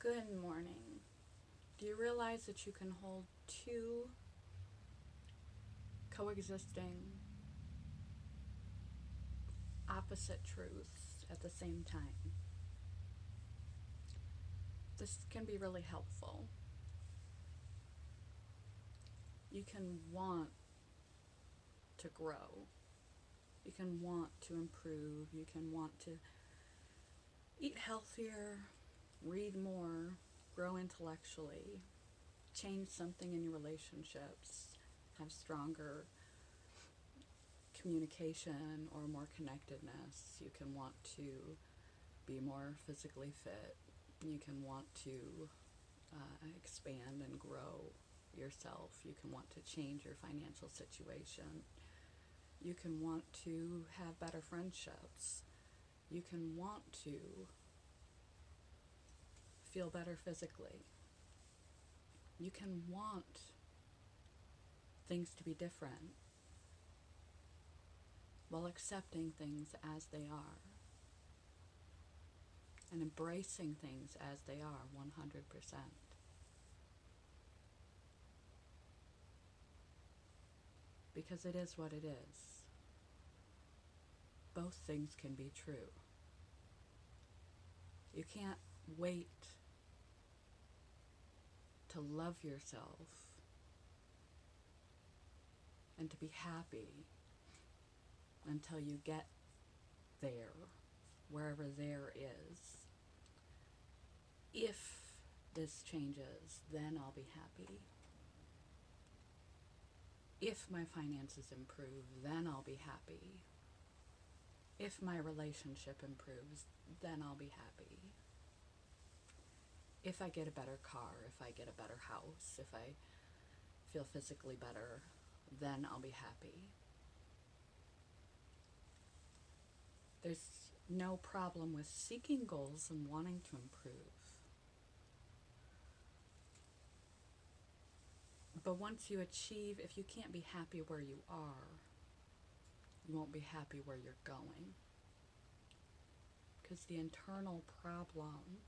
Good morning. Do you realize that you can hold two coexisting opposite truths at the same time? This can be really helpful. You can want to grow. You can want to improve. You can want to eat healthier, read more, grow intellectually, change something in your relationships, have stronger communication or more connectedness. You can want to be more physically fit. You can want to expand and grow yourself. You can want to change your financial situation. You can want to have better friendships. You can want to feel better physically. You can want things to be different while accepting things as they are and embracing things as they are 100%. Because it is what it is. Both things can be true. You can't wait to love yourself and to be happy until you get there, wherever there is. If this changes, then I'll be happy. If my finances improve, then I'll be happy. If my relationship improves, then I'll be happy. If I get a better car, if I get a better house, if I feel physically better, then I'll be happy. There's no problem with seeking goals and wanting to improve. But once you achieve, if you can't be happy where you are, you won't be happy where you're going. Because the internal problem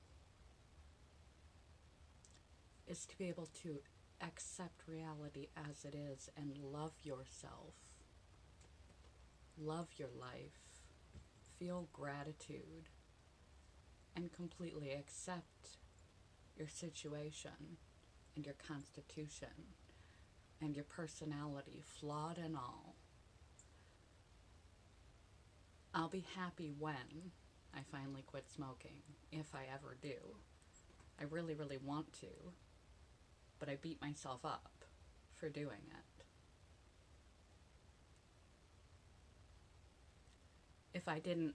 is to be able to accept reality as it is and love yourself, love your life, feel gratitude, and completely accept your situation and your constitution and your personality, flawed and all. I'll be happy when I finally quit smoking, if I ever do. I really, really want to, but I beat myself up for doing it. If I didn't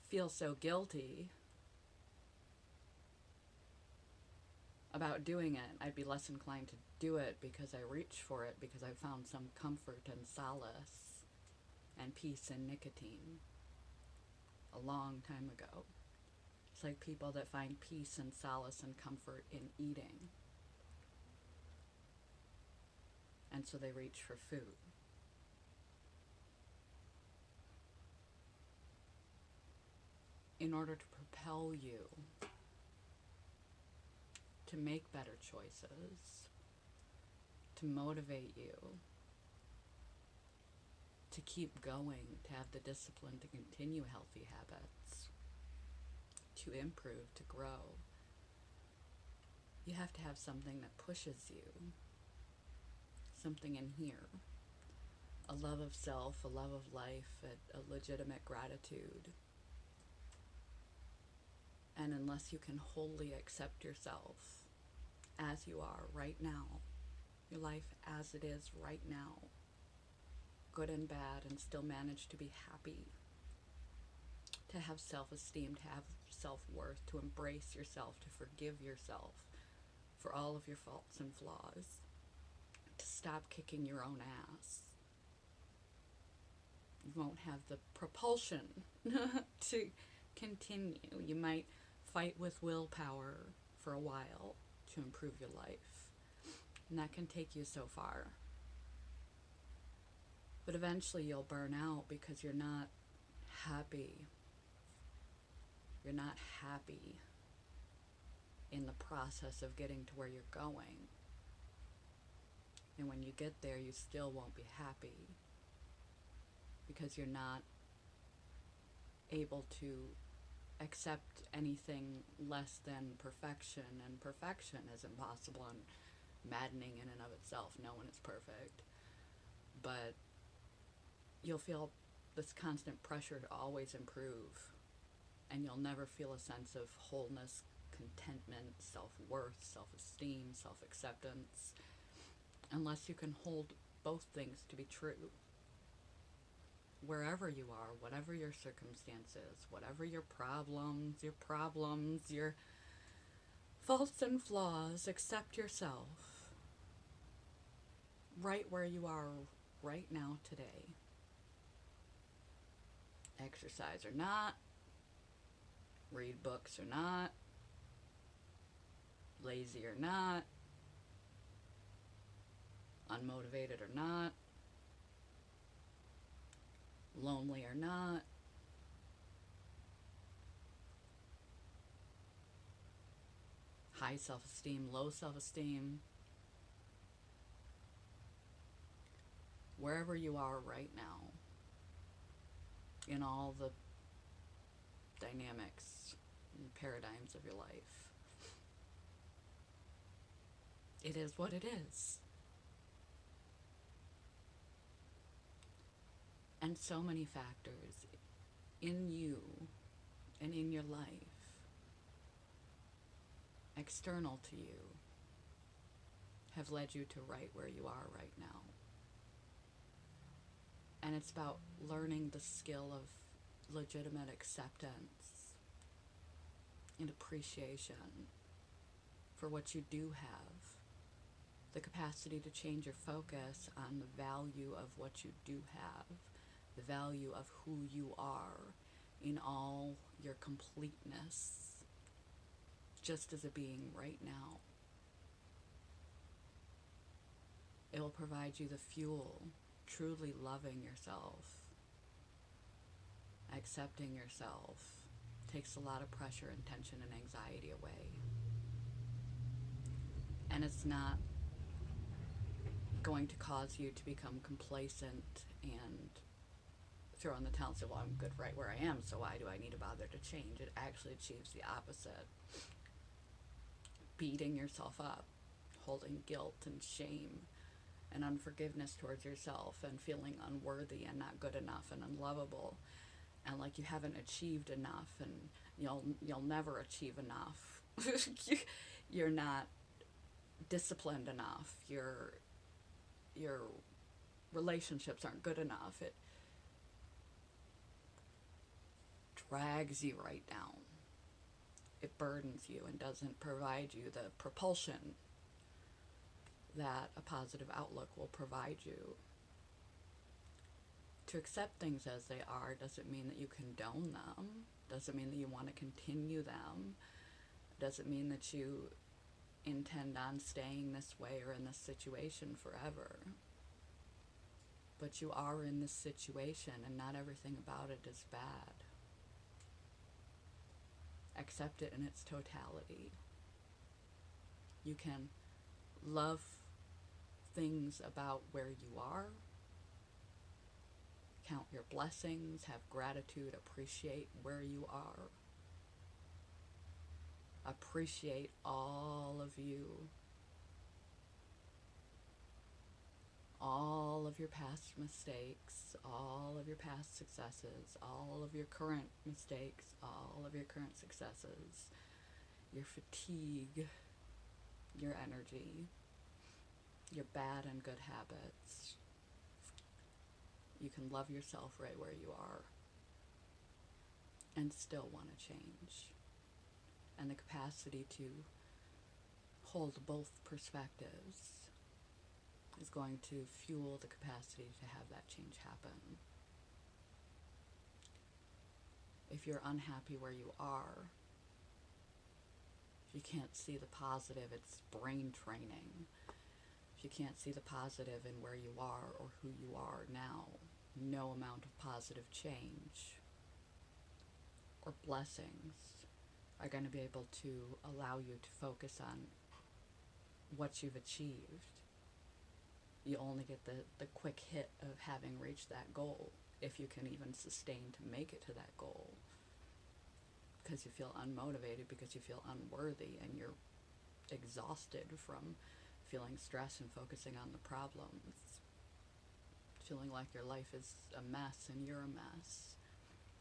feel so guilty about doing it, I'd be less inclined to do it because I reached for it because I found some comfort and solace and peace in nicotine a long time ago. It's like people that find peace and solace and comfort in eating. And so they reach for food. In order to propel you to make better choices, to motivate you, to keep going, to have the discipline to continue healthy habits, to improve, to grow, you have to have something that pushes you, something in here, a love of self, a love of life, a legitimate gratitude. And unless you can wholly accept yourself as you are right now, your life as it is right now, good and bad, and still manage to be happy, to have self-esteem, to have self-worth, to embrace yourself, to forgive yourself for all of your faults and flaws, to stop kicking your own ass. You won't have the propulsion to continue. You might fight with willpower for a while to improve your life, and that can take you so far. But eventually you'll burn out because you're not happy. You're not happy. enjoying the process of getting to where you're going. And when you get there, you still won't be happy because you're not able to accept anything less than perfection, and perfection is impossible and maddening in and of itself. No one is perfect. But you'll feel this constant pressure to always improve, and you'll never feel a sense of wholeness, contentment, self-worth, self-esteem, self-acceptance, unless you can hold both things to be true. Wherever you are, whatever your circumstances, whatever your problems, your faults and flaws, accept yourself right where you are right now today. Exercise or not, read books or not, lazy or not, unmotivated or not, lonely or not, high self-esteem, low self-esteem, wherever you are right now, in all the dynamics and paradigms of your life. It is what it is. And so many factors in you and in your life, external to you, have led you to right where you are right now. And it's about learning the skill of legitimate acceptance and appreciation for what you do have, the capacity to change your focus on the value of what you do have, the value of who you are in all your completeness, just as a being right now. It will provide you the fuel, truly loving yourself, accepting yourself, takes a lot of pressure and tension and anxiety away. And it's not going to cause you to become complacent and throw in the towel and say, well, I'm good right where I am, so why do I need to bother to change? It actually achieves the opposite. Beating yourself up, holding guilt and shame and unforgiveness towards yourself, and feeling unworthy and not good enough and unlovable, and like you haven't achieved enough, and you'll never achieve enough. You're not disciplined enough. Your relationships aren't good enough. It drags you right down. It burdens you and doesn't provide you the propulsion that a positive outlook will provide you. To accept things as they are doesn't mean that you condone them, doesn't mean that you want to continue them, doesn't mean that you intend on staying this way or in this situation forever. But you are in this situation, and not everything about it is bad. Accept it in its totality. You can love things about where you are, count your blessings, have gratitude, appreciate where you are, appreciate all of you, all of your past mistakes, all of your past successes, all of your current mistakes, all of your current successes, your fatigue, your energy, your bad and good habits. You can love yourself right where you are and still want to change. And the capacity to hold both perspectives is going to fuel the capacity to have that change happen. If you're unhappy where you are, if you can't see the positive, it's brain training. If you can't see the positive in where you are or who you are now, no amount of positive change or blessings are going to be able to allow you to focus on what you've achieved. You only get the quick hit of having reached that goal, if you can even sustain to make it to that goal, because you feel unmotivated, because you feel unworthy, and you're exhausted from feeling stress and focusing on the problems, feeling like your life is a mess and you're a mess.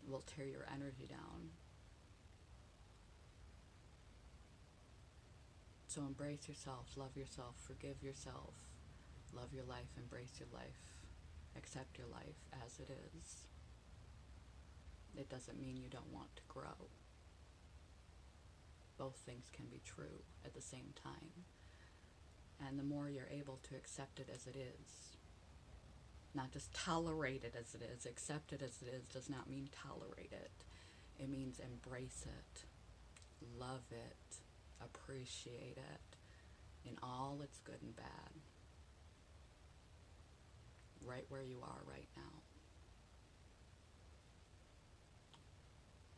It will tear your energy down. So embrace yourself, love yourself, forgive yourself, love your life, embrace your life, accept your life as it is. It doesn't mean you don't want to grow. Both things can be true at the same time. And the more you're able to accept it as it is, not just tolerate it as it is, accept it as it is does not mean tolerate it. It means embrace it, love it, appreciate it in all its good and bad, right where you are right now,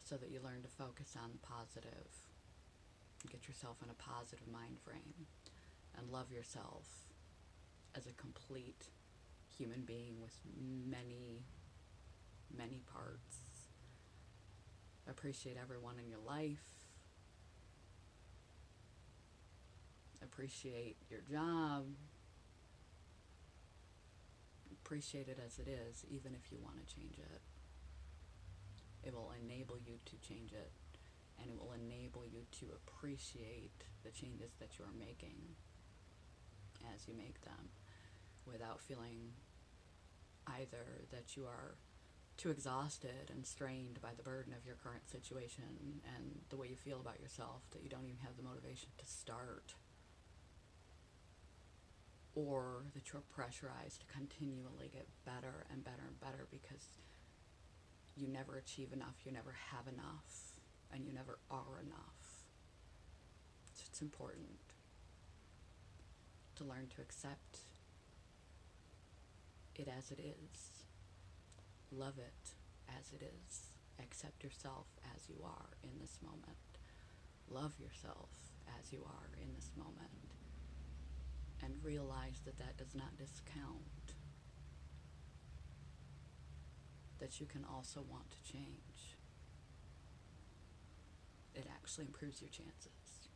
so that you learn to focus on the positive, get yourself in a positive mind frame, and love yourself as a complete human being with many, many parts. Appreciate everyone in your life. Appreciate your job. Appreciate it as it is, even if you want to change it. It will enable you to change it, and it will enable you to appreciate the changes that you are making as you make them, without feeling either that you are too exhausted and strained by the burden of your current situation and the way you feel about yourself that you don't even have the motivation to start, or that you're pressurized to continually get better and better and better because you never achieve enough, you never have enough, and you never are enough. So it's important to learn to accept it as it is. Love it as it is. Accept yourself as you are in this moment. Love yourself as you are in this moment. And realize that that does not discount that you can also want to change. It actually improves your chances.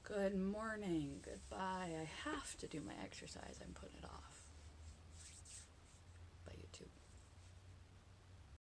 Good morning, goodbye. I have to do my exercise. I'm putting it off.